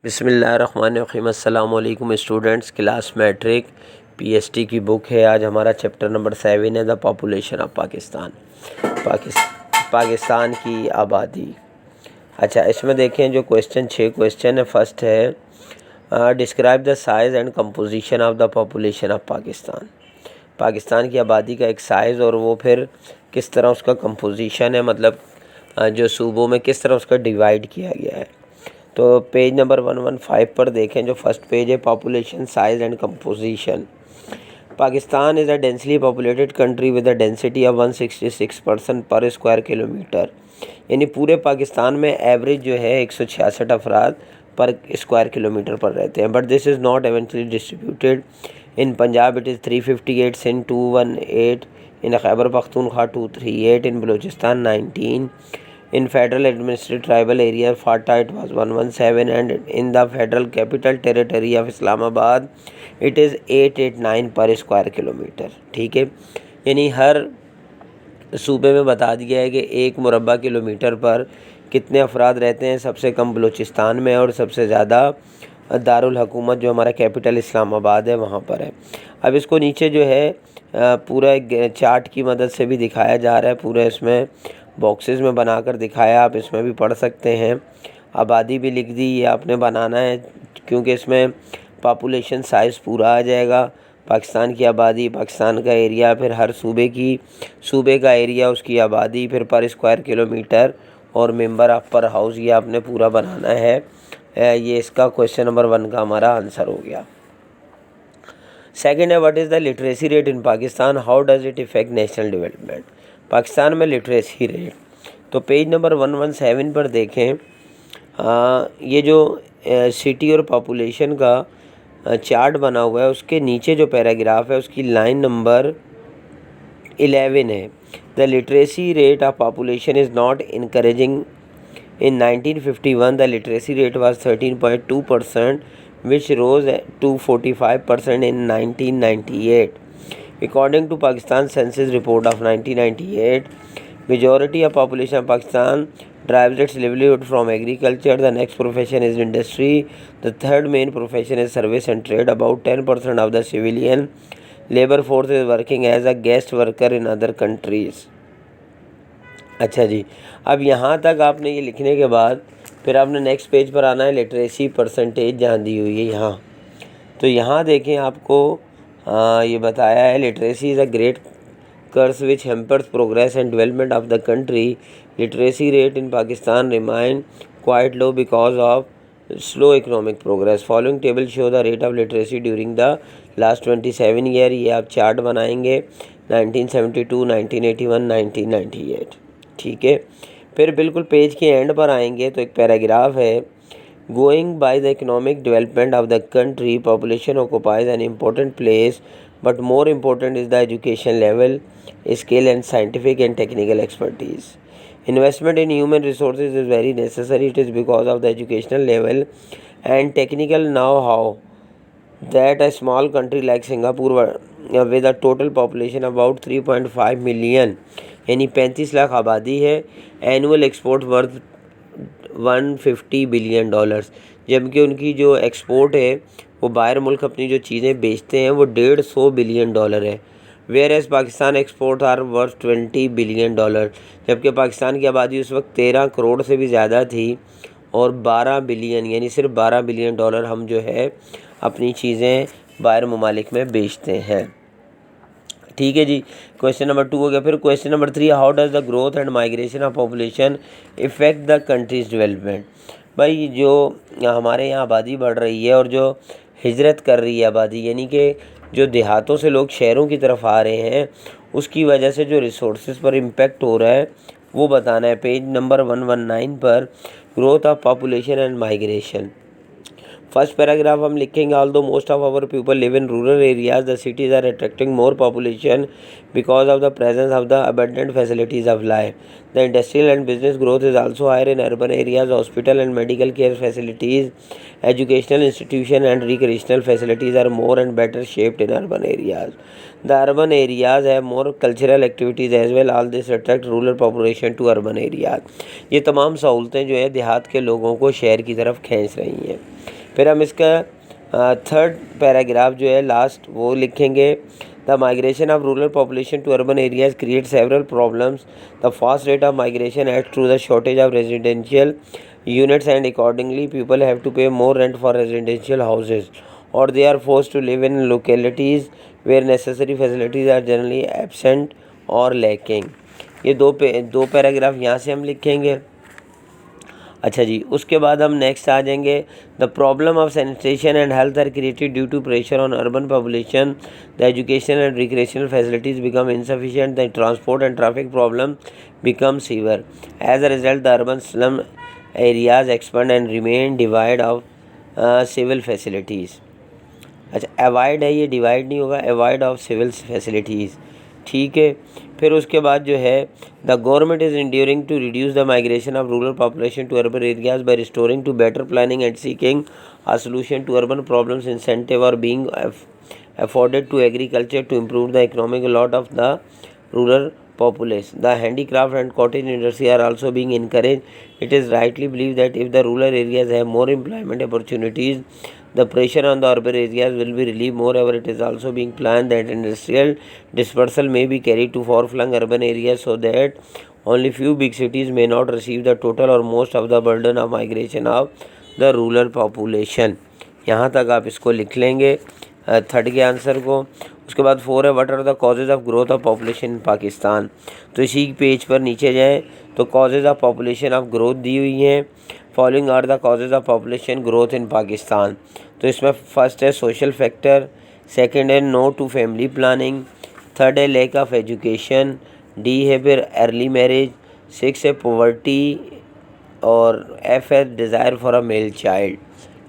बिस्मिल्लाहिर्रहमानिर्रहीम। अस्सलाम वालेकुम स्टूडेंट्स। क्लास मैट्रिक पीएसटी की बुक है। आज हमारा चैप्टर नंबर 7 है the population of Pakistan. Pakistan की आबादी। अच्छा, इसमें देखें जो क्वेश्चन 6 क्वेश्चन है। फर्स्ट है describe the size and composition of the population of Pakistan. Pakistan की आबादी का एक साइज़ और वो फिर किस तरह उसका कंपोजिशन है, मतलब जो सूबों में किस तरह उसका डिवाइड किया गया है। तो पेज नंबर 115 पर देखें, जो फर्स्ट पेज है, population size and composition. Pakistan is a densely populated country with a density of 166 person per square kilometre. यानी पूरे पाकिस्तान में एवरेज जो है 166 अफराद पर स्क्वायर किलोमीटर पर रहते हैं। But this is not eventually distributed. In Punjab it is 358, Sindh 218, in Khyber Pakhtunkhwa 238, in Balochistan 19, in federal administrative tribal area FATA it was 117, and in the federal capital territory of Islamabad it is 889 पर square kilometre. ठीक है, यानी हर सूबे में बता दिया है कि 1 मुरबा किलोमीटर पर कितने अफराद रहते हैं। सबसे कम बलूचिस्तान में और सबसे ज़्यादा दारुल हुकूमत जो हमारा कैपिटल इस्लामाबाद है वहाँ पर है। अब इसको नीचे जो है पूरा एक चार्ट की मदद से भी दिखाया जा रहा है। पूरा इसमें बॉक्सेस में बनाकर दिखाया, आप इसमें भी पढ़ सकते हैं। आबादी भी लिख दी, ये आपने बनाना है क्योंकि इसमें पॉपुलेशन साइज़ पूरा आ जाएगा। पाकिस्तान की आबादी, पाकिस्तान का एरिया, फिर हर सूबे का एरिया, उसकी आबादी, फिर पर स्क्वायर किलोमीटर और मेंबर ऑफ पर हाउस, ये आपने पूरा बनाना है। ये इसका क्वेश्चन नंबर 1 का हमारा आंसर हो गया। सेकेंड है what is the literacy rate in Pakistan, how does it effect national development. Pakistan में लिटरेसी रेट, तो पेज नंबर 117 पर देखें। ये जो सिटी और पॉपुलेशन का चार्ट बना हुआ है, उसके नीचे जो पैराग्राफ है उसकी लाइन नंबर 11 है। The literacy rate of population is not encouraging. In 1951 the literacy rate was 13.2%, which rose to 45% in 1998. According to Pakistan Census Report of 1998, majority of population of Pakistan derives its livelihood from agriculture. The next profession is industry. The third main profession is service and trade. About 10% of the civilian labor force is working as a guest worker in other countries. अच्छा जी, अब यहाँ तक आपने ये लिखने के बाद फिर आपने नेक्स्ट पेज पर आना है। लिटरेसी परसेंटेज जहाँ दी हुई है यहाँ, तो यहाँ देखें आपको ये बताया है literacy is a great curse which hampers progress and development of the country. Literacy rate in Pakistan remain quite low because of slow economic progress. Following table show the rate of literacy during the last 27 year. ये आप chart बनाएंगे 1972, 1981, 1998। ठीक है, फिर बिल्कुल page के and पर आएंगे तो एक पैराग्राफ है। Going by the economic development of the country, population occupies an important place, but more important is the education level, skill and scientific and technical expertise. Investment in human resources is very necessary. It is because of the educational level and technical now how that a small country like Singapore with a total population about 3.5 million, यानी 35 लाख आबादी है, annual export worth 150 billion dollars, जबकि उनकी जो export है वो बाहर मुल्क अपनी जो चीज़ें बेचते हैं वो 150 बिलियन डॉलर है। Whereas Pakistan export are worth 20 billion dollar, जबकि पाकिस्तान की आबादी उस वक्त 13 करोड़ से भी ज़्यादा थी और 12 बिलियन यानी सिर्फ 12 बिलियन डॉलर हम जो है अपनी चीज़ें बाहर ममालिक में बेचते हैं। ठीक है जी, क्वेश्चन नंबर 2 हो गया। फिर question number 3, how does the growth and migration of population effect the countries development. भाई जो हमारे यहाँ आबादी बढ़ रही है और जो हिजरत कर रही है आबादी, यानी कि जो देहातों से लोग शहरों की तरफ आ रहे हैं, उसकी वजह से जो रिसोर्सेज पर इम्पेक्ट हो रहा है वो बताना है। पेज नंबर 119 पर growth of population and migration. First paragraph हम लिखेंगे, although most of our people live in rural areas, the cities are attracting more population because of the presence of the abundant facilities of life. The industrial and business growth is also higher in urban areas. Hospital and medical care facilities, educational institution and recreational facilities are more and better shaped in urban areas. The urban areas have more cultural activities as well, all this attract rural population to urban areas. ये तमाम सहूलतें जो है देहात के लोगों को शहर की तरफ खींच रही हैं। फिर हम इसका थर्ड पैराग्राफ जो है लास्ट वो लिखेंगे। The migration of rural population to urban areas create several problems. The fast rate of migration adds to the shortage of residential units and accordingly people have to pay more rent for residential houses or they are forced to live in localities where necessary facilities are generally absent or lacking। ये दो paragraph यहाँ से हम लिखेंगे। अच्छा जी, उसके बाद हम नेक्स्ट आ जाएंगे। The problem of sanitation and health are created due to pressure on urban population. The education and recreational facilities become insufficient. The transport and traffic problem become severe. As a result the urban slum areas expand and remain devoid of civil facilities. अच्छा, avoid है, ये divide नहीं होगा, avoid of civil facilities, ठीक है। फिर उसके बाद जो है the government is enduring to reduce the migration of rural population to urban areas by restoring to better planning and seeking a solution to urban problems. Incentive are being afforded to agriculture to improve the economic lot of the rural populace. The handicraft and cottage industry are also being encouraged. It is rightly believed that if the rural areas have more employment opportunities, the pressure on the urban areas will be relieved. Moreover, it is also being planned that industrial dispersal may be carried to far-flung urban areas so that only few big cities may not receive the total or most of the burden of migration of the rural population। यहाँ तक आप इसको लिख लेंगे third के answer को। उसके बाद 4 है what are the causes of growth of population in Pakistan. तो इसी पेज पर नीचे जाएँ तो causes of population of growth दी हुई हैं। Following are the causes of population growth in Pakistan. तो इसमें फर्स्ट है सोशल फैक्टर, सेकंड है no to family planning, third है लैक ऑफ एजुकेशन, डी है फिर अर्ली मैरिज, 6 है पॉवर्टी और एफ है desire for a male child,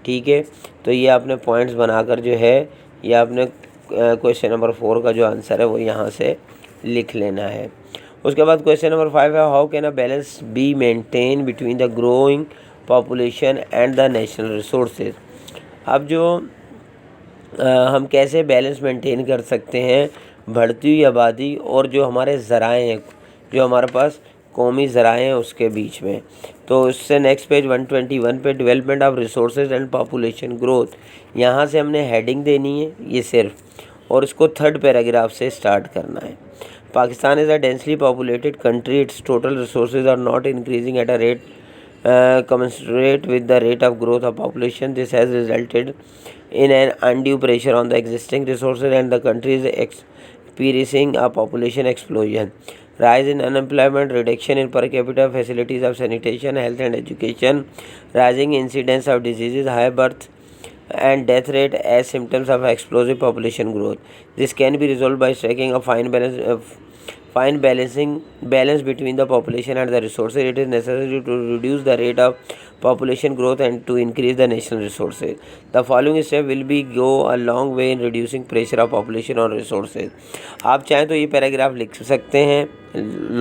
ठीक है। तो ये आपने पॉइंट्स बनाकर जो है ये आपने क्वेश्चन नंबर 4 का जो आंसर है वो यहाँ से लिख लेना है। उसके बाद क्वेश्चन नंबर 5 है how can a balance be maintain between the growing population and the national resources. अब जो हम कैसे बैलेंस मेंटेन कर सकते हैं बढ़ती हुई आबादी और जो हमारे ज़राए हैं, जो हमारे पास कौमी ज़राए हैं उसके बीच में। तो इससे नेक्स्ट पेज 121 पे development of resources and population growth, यहाँ से हमने हेडिंग देनी है ये सिर्फ, और इसको थर्ड पैराग्राफ से स्टार्ट करना है। Pakistan is a densely populated country, its total resources are not increasing at a rate commensurate with the rate of growth of population. This has resulted in an undue pressure on the existing resources and the country is experiencing a population explosion. Rise in unemployment, reduction in per capita facilities of sanitation, health and education, rising incidence of diseases, high birth and death rate as symptoms of explosive population growth. This can be resolved by striking a fine balance between the population and the resources. It is necessary to reduce the rate of population growth and to increase the national resources. The following step will be go a long way in reducing pressure of population on resources. आप चाहें तो ये paragraph लिख सकते हैं,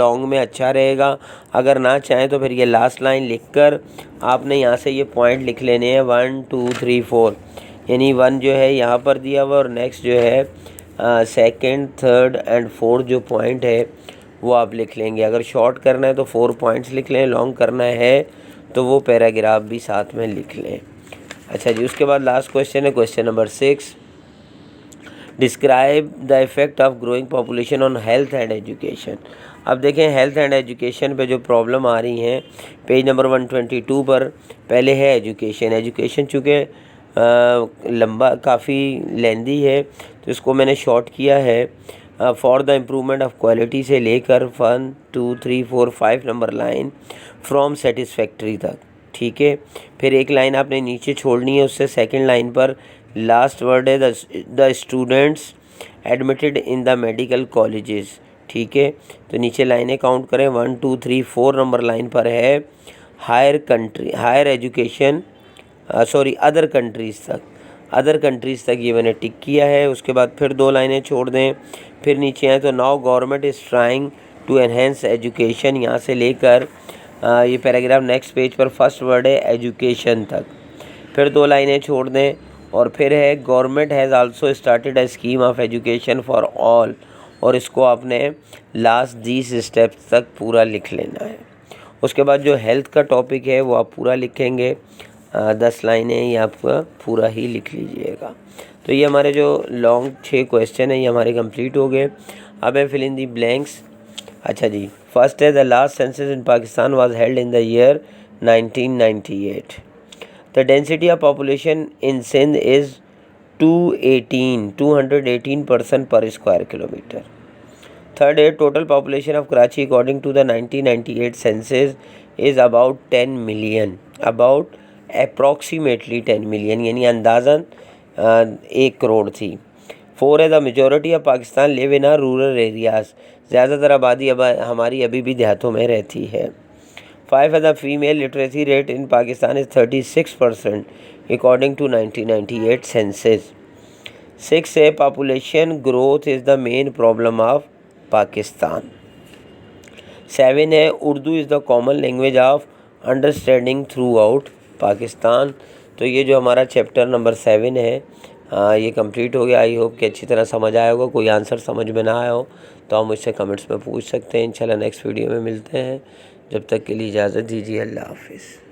long में अच्छा रहेगा। अगर ना चाहें तो फिर ये लास्ट लाइन लिखकर आपने यहाँ से ये पॉइंट लिख लेने हैं 1 2 3 4, यानी 1 जो है यहाँ पर दिया हुआ और नेक्स्ट जो है सेकंड थर्ड एंड फोर्थ जो पॉइंट है वो आप लिख लेंगे। अगर शॉर्ट करना है तो 4 पॉइंट्स लिख लें, लॉन्ग करना है तो वो पैराग्राफ भी साथ में लिख लें। अच्छा जी, उसके बाद लास्ट क्वेश्चन है question number 6, describe the effect of growing population on health and education. अब देखें हेल्थ एंड एजुकेशन पे जो प्रॉब्लम आ रही हैं पेज नंबर 122 पर। पहले है एजुकेशन। एजुकेशन चूँकि लंबा काफ़ी लेंदी है तो इसको मैंने शॉर्ट किया है। For the improvement of quality से लेकर 1 2 3 4 5 नंबर लाइन फ्रॉम सेटिस्फैक्ट्री तक, ठीक है। फिर एक लाइन आपने नीचे छोड़नी है, उससे सेकंड लाइन पर लास्ट वर्ड है the students admitted in the medical colleges, ठीक है। तो नीचे लाइनें काउंट करें 1 2 3 4 नंबर लाइन पर है हायर एजुकेशन अदर कंट्रीज़ तक ये मैंने टिक किया है। उसके बाद फिर 2 लाइनें छोड़ दें, फिर नीचे आए तो now government is trying to enhance education, यहाँ से लेकर ये पैराग्राफ नेक्स्ट पेज पर फर्स्ट वर्ड है एजुकेशन तक, फिर 2 लाइनें छोड़ दें और फिर है government has also started a scheme of education for all, और इसको आपने लास्ट 10 स्टेप्स तक पूरा लिख लेना है। उसके बाद जो हेल्थ का टॉपिक है वो आप पूरा लिखेंगे 10 लाइनें ये आपका पूरा ही लिख लीजिएगा। तो ये हमारे जो लॉन्ग 6 क्वेश्चन है ये हमारे कंप्लीट हो गए। अब है फिल इन दी ब्लैंक्स। अच्छा जी, फर्स्ट है the last census in Pakistan was held in the year 1998। The density of population in Sindh is 218 person per square kilometre. Third है total population of Karachi according to the 1998 census is about 10 million, about approximately 10 million, यानी अंदाज़न 1 करोड़ थी। 4 है the majority of Pakistan live in rural areas, ज़्यादातर आबादी अब हमारी अभी भी देहातों में रहती है। 5 है the female literacy rate in Pakistan is 36% according to 1998 census. 6 है population growth is the main problem of Pakistan. 7 है Urdu is the common language of understanding throughout Pakistan. तो ये जो हमारा चैप्टर नंबर 7 है ये कंप्लीट हो गया। आई होप कि अच्छी तरह समझ आया होगा। कोई आंसर समझ में ना आया हो तो आप मुझसे कमेंट्स में पूछ सकते हैं। इंशाल्लाह नेक्स्ट वीडियो में मिलते हैं। जब तक के लिए इजाज़त दीजिए। अल्लाह हाफिज़।